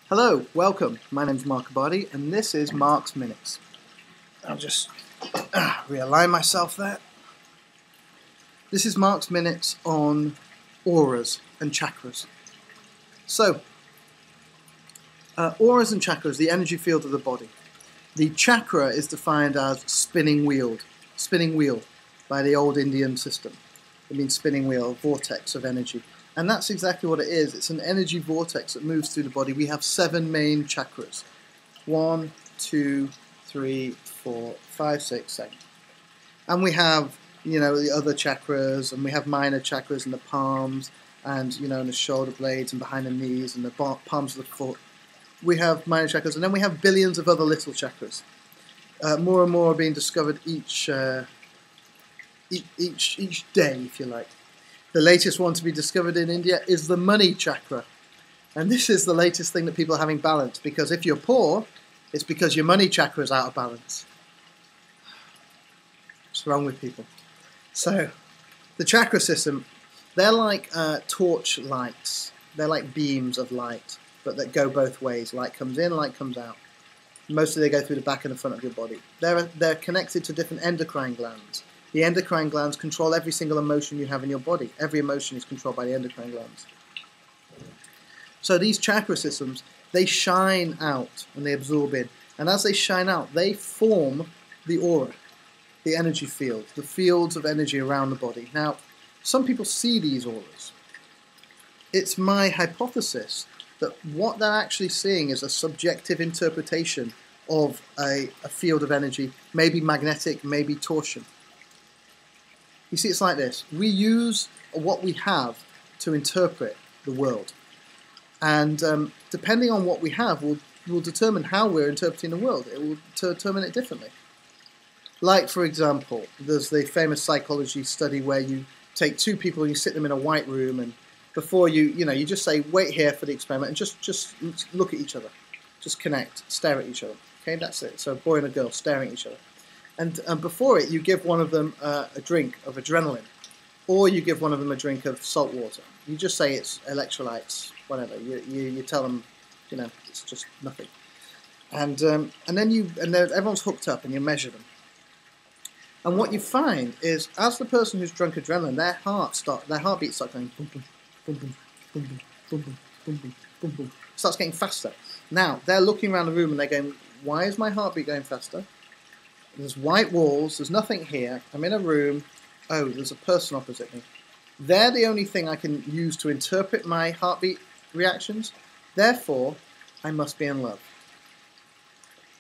Hello, welcome. My name's Mark Abadi, and this is Mark's Minutes. I'll just realign myself there. This is Mark's Minutes on auras and chakras. So, auras and chakras, the energy field of the body. The chakra is defined as spinning wheel by the old Indian system. It means spinning wheel, vortex of energy. And that's exactly what it is. It's an energy vortex that moves through the body. We have 7 main chakras. 1, 2, 3, 4, 5, 6, 7. And we have, the other chakras, and we have minor chakras in the palms, and, in the shoulder blades, and behind the knees, and the palms of the foot. We have minor chakras, and then we have billions of other little chakras. More and more are being discovered each day, if you like. The latest one to be discovered in India is the money chakra. And this is the latest thing that people are having balance, because if you're poor, it's because your money chakra is out of balance. What's wrong with people? So, the chakra system, they're like torch lights. They're like beams of light, but that go both ways. Light comes in, light comes out. Mostly they go through the back and the front of your body. They're connected to different endocrine glands. The endocrine glands control every single emotion you have in your body. Every emotion is controlled by the endocrine glands. So these chakra systems, they shine out and they absorb in. And as they shine out, they form the aura, the energy field, the fields of energy around the body. Now, some people see these auras. It's my hypothesis that what they're actually seeing is a subjective interpretation of a field of energy, maybe magnetic, maybe torsion. You see, it's like this. We use what we have to interpret the world. And depending on what we have will determine how we're interpreting the world. It will determine it differently. Like, for example, there's the famous psychology study where you take 2 people and you sit them in a white room, and before you just say, wait here for the experiment, and just look at each other. Just connect, stare at each other. Okay, that's it. So a boy and a girl staring at each other. And before it, you give one of them a drink of adrenaline, or you give one of them a drink of salt water. You just say it's electrolytes, whatever. You tell them, it's just nothing. And then everyone's hooked up, and you measure them. And what you find is, as the person who's drunk adrenaline, their heartbeat starts going boom, boom, boom, boom, boom, boom, boom, boom, boom, boom, boom, boom. Starts getting faster. Now they're looking around the room and they're going, why is my heartbeat going faster? There's white walls, there's nothing here, I'm in a room, oh, there's a person opposite me. They're the only thing I can use to interpret my heartbeat reactions, therefore, I must be in love.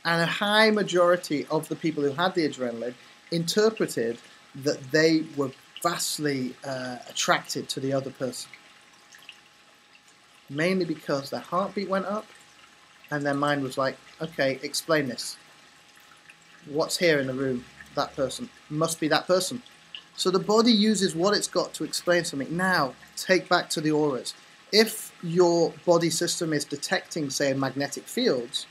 And a high majority of the people who had the adrenaline interpreted that they were vastly attracted to the other person. Mainly because their heartbeat went up, and their mind was like, okay, explain this. What's here in the room? That person. Must be that person. So the body uses what it's got to explain something. Now, take back to the auras. If your body system is detecting, say, magnetic fields,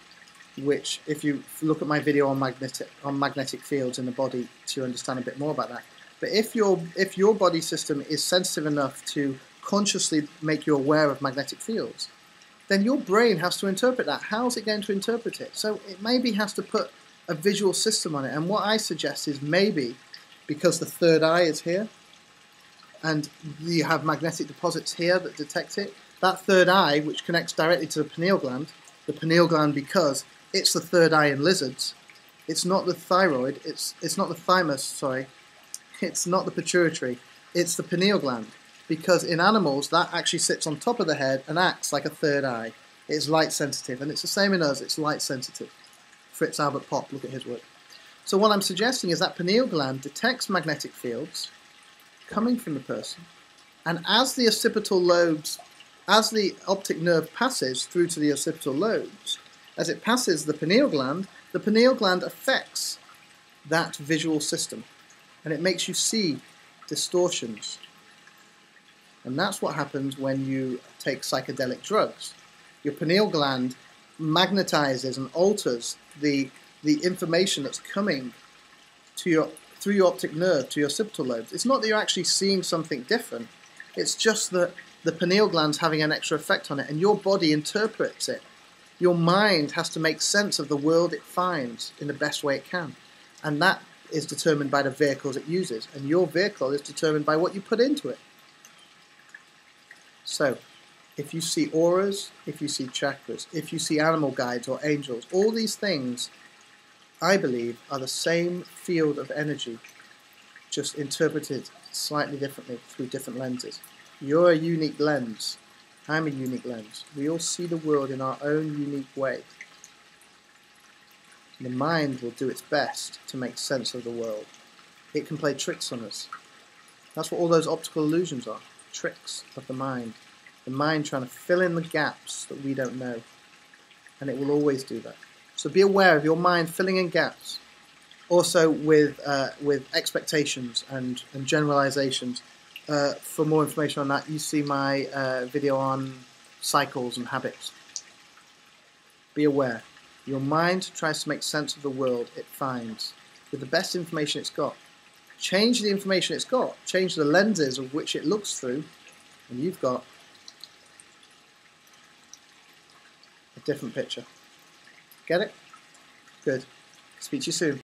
which if you look at my video on magnetic fields in the body to understand a bit more about that. But if your body system is sensitive enough to consciously make you aware of magnetic fields, then your brain has to interpret that. How's it going to interpret it? So it maybe has to put a visual system on it. And what I suggest is maybe because the third eye is here and you have magnetic deposits here that detect it, that third eye, which connects directly to the pineal gland because it's the third eye in lizards, it's not the thyroid, it's not the thymus, sorry, it's not the pituitary, it's the pineal gland, because in animals that actually sits on top of the head and acts like a third eye. It's light sensitive, and it's the same in us, it's light sensitive. Fritz Albert Popp, look at his work. So what I'm suggesting is that pineal gland detects magnetic fields coming from the person, and as the occipital lobes, as the optic nerve passes through to the occipital lobes, as it passes the pineal gland affects that visual system, and it makes you see distortions. And that's what happens when you take psychedelic drugs. Your pineal gland magnetizes and alters the information that's coming to through your optic nerve to your occipital lobes. It's not that you're actually seeing something different. It's just that the pineal gland's having an extra effect on it, and your body interprets it Your mind has to make sense of the world it finds in the best way it can. And that is determined by the vehicles it uses. And your vehicle is determined by what you put into it. So, if you see auras, if you see chakras, if you see animal guides or angels, all these things, I believe, are the same field of energy, just interpreted slightly differently through different lenses. You're a unique lens. I'm a unique lens. We all see the world in our own unique way. The mind will do its best to make sense of the world. It can play tricks on us. That's what all those optical illusions are. Tricks of the mind. The mind trying to fill in the gaps that we don't know. And it will always do that. So be aware of your mind filling in gaps. Also with expectations and generalizations. For more information on that, you see my video on cycles and habits. Be aware. Your mind tries to make sense of the world it finds with the best information it's got. Change the information it's got. Change the lenses of which it looks through, and you've got a different picture. Get it? Good. Speak to you soon.